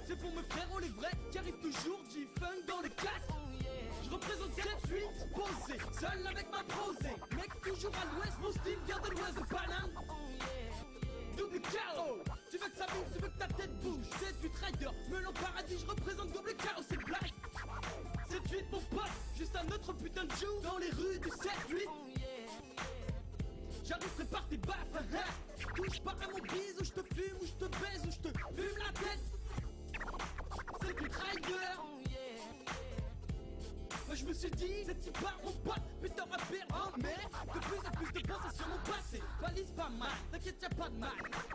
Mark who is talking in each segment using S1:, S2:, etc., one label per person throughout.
S1: C'est pour mes frérots les vrais qui arrivent toujours G-Funk dans les casques. Je représente 7-8 posé, seul avec ma prosée. Mec toujours à l'ouest, mon style vient de l'ouest de Paname. Double KO, tu veux que ça bouge, tu veux que ta tête bouge. 7-8 rider, melon paradis, je représente double KO, c'est black. 7-8 mon pote, juste un autre putain de joue dans les rues du 7-8. J'arrive, prépare tes baffes, touche pas à mon bise, ou je te fume, ou je te baise, ou je te fume la tête. C'est du rider. Moi je me suis dit, c'est type par mon pote, putain rappeur en mer. De plus en plus de pensées sur mon passé, valise pas mal, t'inquiète y'a pas de mal.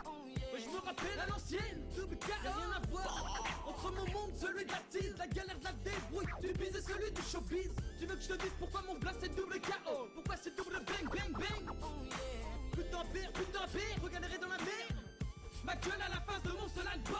S1: Moi je me rappelle à l'ancienne, double K, y'a rien à voir entre mon monde, celui de l'artiste, la galère de la débrouille, du biz et celui du showbiz. Tu veux que je te dise pourquoi mon blast c'est double KO, pourquoi c'est double bang bang bang. Putain pire, regarderai dans la mer, ma gueule à la face de mon seul album.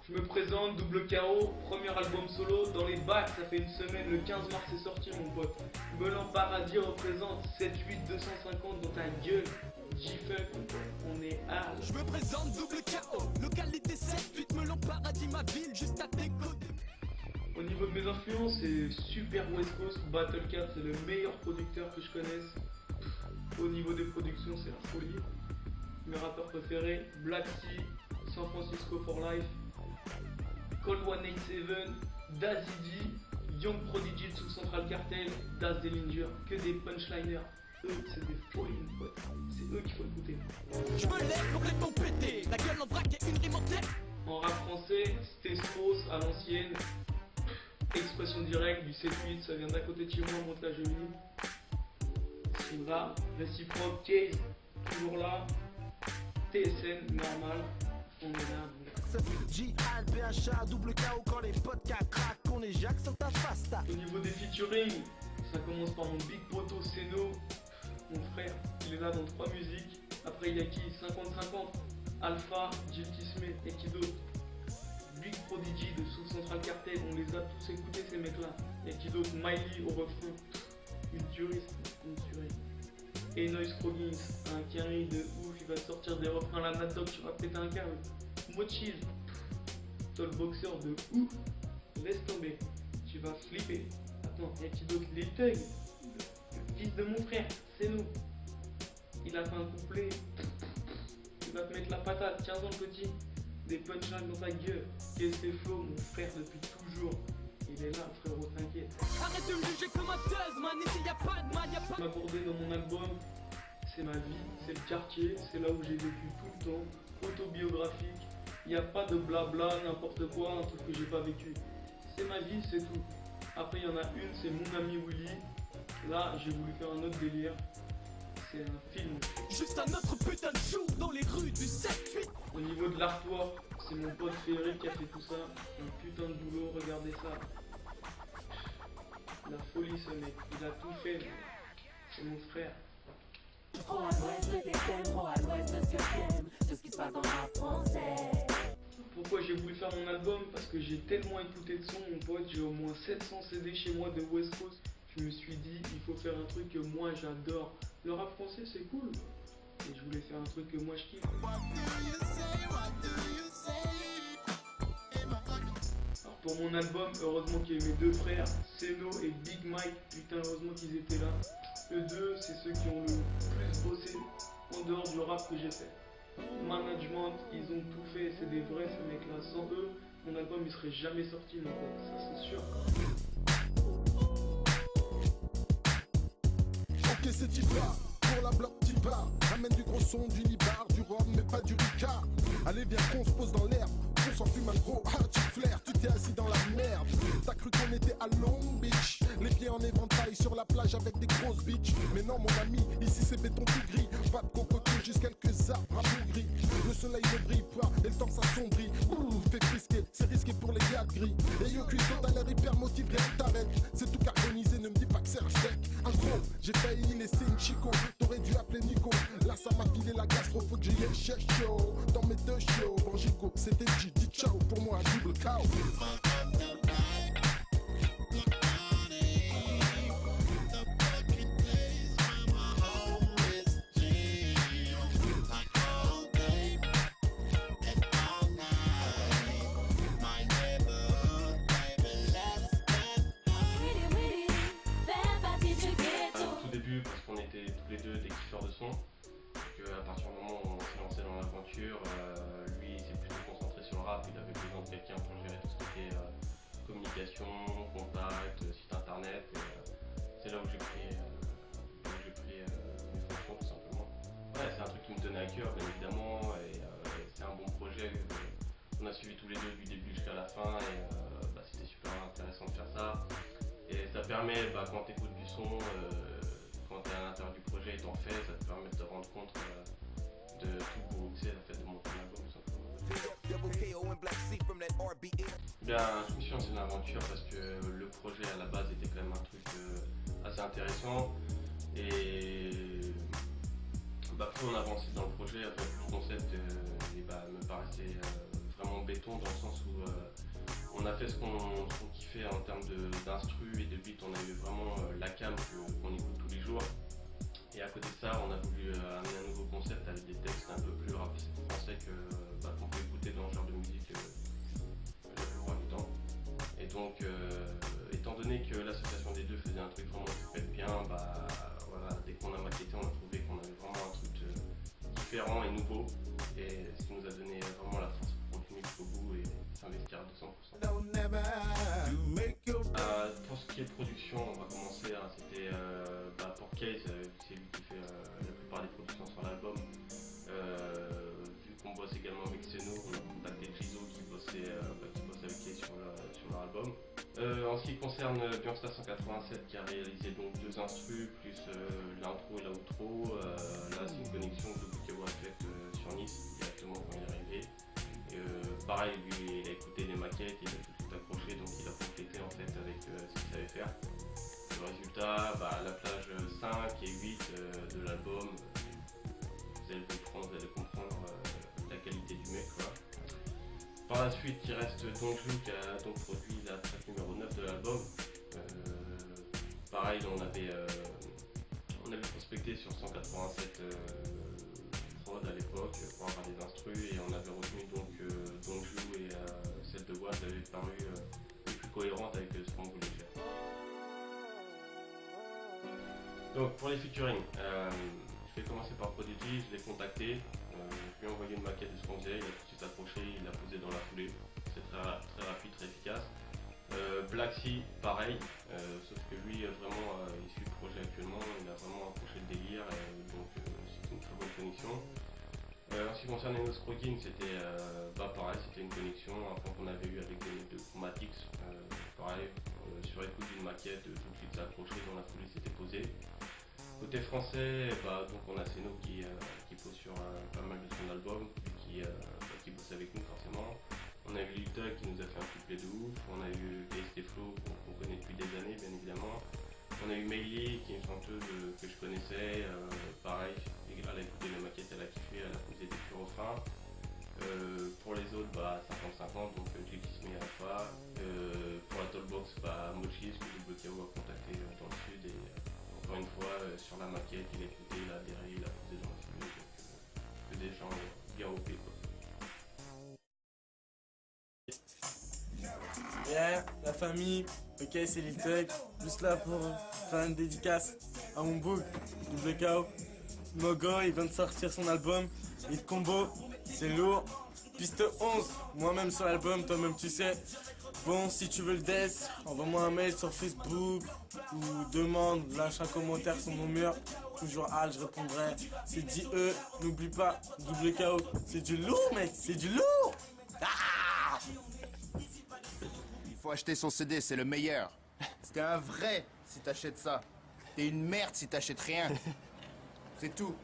S2: Je me présente, double KO, premier album solo, dans les bacs, ça fait une semaine, le 15 mars c'est sorti mon pote. Melon Paradis représente 7-8 250 dans ta gueule, G-Funk, on est à...
S1: Je me présente, double KO, localité 7-8 Melon Paradis, ma ville, juste à tes côtés.
S2: Au niveau de mes influences, c'est super West Coast, Battlecat, c'est le meilleur producteur que je connaisse. Au niveau des productions, c'est la folie. Mes rappeurs préférés, Black Sea, San Francisco for Life, Cold 187, Dazzy D, Young Prodigy sous Central Cartel, Daz Dillinger, que des punchliners. Eux, c'est des folies, mon pote. C'est eux qu'il faut écouter.
S1: Je me lève complètement pété, la gueule en vrac et une rime en tête.
S2: En rap français, Stestros à l'ancienne, expression directe du 7-8, ça vient d'à côté de chez moi, monte la jolie. Sivra, réciproque, Case, toujours là. TSN, normal, on est là.
S3: J-Al, PHA, double KO quand les potes craquent, on est Jacques sur ta face.
S2: Au niveau des featuring, ça commence par mon big poteau Seno, mon frère, il est là dans 3 musiques. Après il y a qui 50-50, Alpha, Guilty Smith et qui d'autre. Big Prodigy de Sous Central Cartel, on les a tous écoutés ces mecs là. Et qui d'autre, Miley au refrain, une tuerie. Et Noise Scroggins, un carré de ouf, il va sortir des refrains, la Nat Dog, tu vas péter un câble. Mochiz, toi le boxeur de ouf, laisse tomber, tu vas flipper. Attends, y'a qui d'autre? Lil Thug, le fils de mon frère, c'est nous. Il a fait un couplet, il va te mettre la patate, 15 ans le petit, des punchlines dans ta gueule. Qu'est-ce que c'est flow, mon frère depuis toujours. Il est là, frérot, t'inquiète.
S1: Arrête de me juger comme un teuse, man, ici y'a pas de mal, y'a pas...
S2: M'accorder dans mon album, c'est ma vie, c'est le quartier, c'est là où j'ai vécu tout le temps, autobiographique. Il n'y a pas de blabla, n'importe quoi, un truc que j'ai pas vécu. C'est ma vie, c'est tout. Après, il y en a une, c'est Mon Ami Willy. Là, j'ai voulu faire un autre délire. C'est un film.
S1: Juste un autre putain de jour dans les rues du 7-8.
S2: Au niveau de l'artwork, c'est mon pote Ferry qui a fait tout ça. Un putain de boulot, regardez ça. La folie, ce mec. Il a tout fait. C'est mon frère.
S4: Trop à l'ouest de tes thèmes, trop à l'ouest de ce que t'aimes, de ce qui se passe dans le rap français.
S2: Pourquoi j'ai voulu faire mon album? Parce que j'ai tellement écouté de son, mon pote, j'ai au moins 700 CD chez moi de West Coast. Je me suis dit, il faut faire un truc que moi j'adore. Le rap français c'est cool. Et je voulais faire un truc que moi je kiffe. Alors pour mon album, heureusement qu'il y a mes deux frères, Seno et Big Mike. Putain, heureusement qu'ils étaient là. Eux deux, c'est ceux qui ont le plus bossé en dehors du rap que j'ai fait. Management, ils ont tout fait, c'est des vrais ces mecs-là. Sans eux, mon album il serait jamais sorti, mon pote, ça c'est sûr.
S3: Ok, c'est Tiba, pour la bloc Tiba. Ramène du gros son, du nibar, du rhum, mais pas du ricard. Allez, viens qu'on se pose dans l'herbe. On s'en fume un gros, ah tu flaires, tu t'es assis dans la merde. T'as cru qu'on était à Long Beach, les pieds en éventail sur la plage avec des grosses bitches. Mais non mon ami, ici c'est béton tout gris. Pas de cocotier, juste quelques arbres gris. Le soleil ne brille pas et le temps s'assombrit. Ouh, fait frisquer, c'est risqué pour les gars gris. Et yo cuisson, t'as l'air hyper motivé, t'arrêtes. C'est tout carbonisé, ne me dis pas que c'est un steak. Un gros, j'ai failli laisser une chico, t'aurais dû appeler Nico. La filer la gastro, faut que j'y aille cherche chaud. Dans mes deux shows, bon Gico, c'était G, dis ciao, pour moi double KO.
S5: Parce qu'on était tous les deux des kiffeurs de son, qu'à partir du moment où on s'est lancé dans l'aventure, lui il s'est plutôt concentré sur le rap, il avait besoin de quelqu'un pour gérer tout ce qui était communication, contact, site internet, et c'est là où j'ai pris mes fonctions tout simplement. Ouais, c'est un truc qui me tenait à cœur bien évidemment, et c'est un bon projet qu'on a suivi tous les deux du début jusqu'à la fin, et c'était super intéressant de faire ça. Et ça permet, quand tu écoutes du son, quand tu es à l'intérieur du projet et t'en fais, ça te permet de te rendre compte de tout le boulot que c'est, le fait de monter un album tout simplement. Bien, je me suis lancé dans l'aventure parce que le projet à la base était quand même un truc assez intéressant. Et plus on avançait dans le projet, plus le concept me paraissait vraiment béton dans le sens où on a fait ce qu'on kiffait en termes d'instru et de beat. On a eu vraiment la cam qu'on écoute tous les jours. Et à côté de ça, on a voulu amener un nouveau concept avec des textes un peu plus rap français qu'on peut écouter dans ce genre de musique la plupart du temps. Et donc, étant donné que l'association des deux faisait un truc vraiment qui fait bien, dès qu'on a maquetté, on a trouvé qu'on avait vraiment un truc différent et nouveau. Et ce qui nous a donné vraiment la force pour continuer jusqu'au bout et s'investir à 200%. Pour ce qui est production, on va commencer. C'était pour Case, c'est lui qui fait la plupart des productions sur l'album. Vu qu'on bosse également avec Seno, on a contacté Grizo qui bosse avec Case sur leur album. En ce qui concerne Bjornstar 187 qui a réalisé donc 2 instrus plus l'intro et l'outro, là c'est une connexion que Boukewa a faite sur Nice directement quand il est arrivé. Pareil, lui il a écouté les maquettes, il a tout accroché, donc il a complété en fait avec ce qu'il savait faire. Le résultat, la plage 5 et 8 de l'album, vous allez comprendre la qualité du mec quoi. Par la suite, il reste Donjou qui a donc produit la track numéro 9 de l'album. Pareil, on avait prospecté sur 187 prod à l'époque pour avoir des instrus et on avait retenu donc Donjou et celle de Watt avait paru les plus cohérentes avec ce qu'on voulait faire. Donc pour les featuring, je vais commencer par Prodigy, je l'ai contacté. Je lui ai envoyé une maquette de ce qu'on faisait, il a tout de suite accroché, il l'a posé dans la foulée. C'est très rapide, très efficace. Black Sea, pareil, sauf que lui, vraiment, il suit le projet actuellement, il a vraiment accroché le délire, donc c'est une très bonne connexion. En ce qui concerne Enos Krogin, c'était pareil, c'était une connexion, un point qu'on avait eu avec des mecs de Chromatics, pareil, sur écoute d'une maquette, tout de suite ça a accroché, dans la foulée c'était posé. Côté français, donc on a Seno qui pose sur pas mal de son album, qui bosse avec nous forcément. On a eu Lil Tug qui nous a fait un couplet de ouf, on a eu KST Flow qu'on connaît depuis des années bien évidemment. On a eu Meili qui est une chanteuse que je connaissais, pareil, elle a écouté les maquettes, elle a kiffé, elle a posé des petits refrains. Pour les autres, 50-50, donc Jake Kisme et Alpha. Pour la Tollbox, Mochis, que Boukewa a contacté dans le sud et encore une fois sur la maquette, il a écouté, il a adhéré, il a posé dans la foulée, donc que des gens bien OP quoi.
S6: Yeah, la famille, ok c'est Lil Tug, juste là pour faire une dédicace à mon bouc, double KO. Mogo, il vient de sortir son album, Hit Combo, c'est lourd. Piste 11, moi-même sur l'album, toi-même tu sais. Bon, si tu veux le death, envoie-moi un mail sur Facebook ou demande, lâche un commentaire sur mon mur. Toujours Al, je répondrai. C'est dit n'oublie pas, double KO. C'est du lourd mec, c'est du lourd. Ah,
S7: il faut acheter son CD, c'est le meilleur. T'es un vrai si t'achètes ça. T'es une merde si t'achètes rien. C'est tout.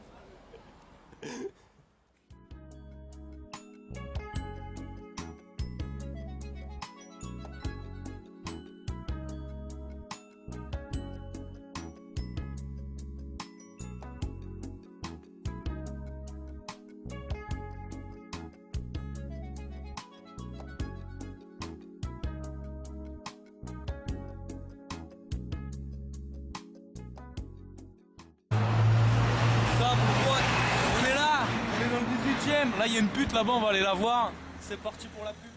S8: FM. Là, il y a une pute là-bas, on va aller la voir. C'est parti pour la pub.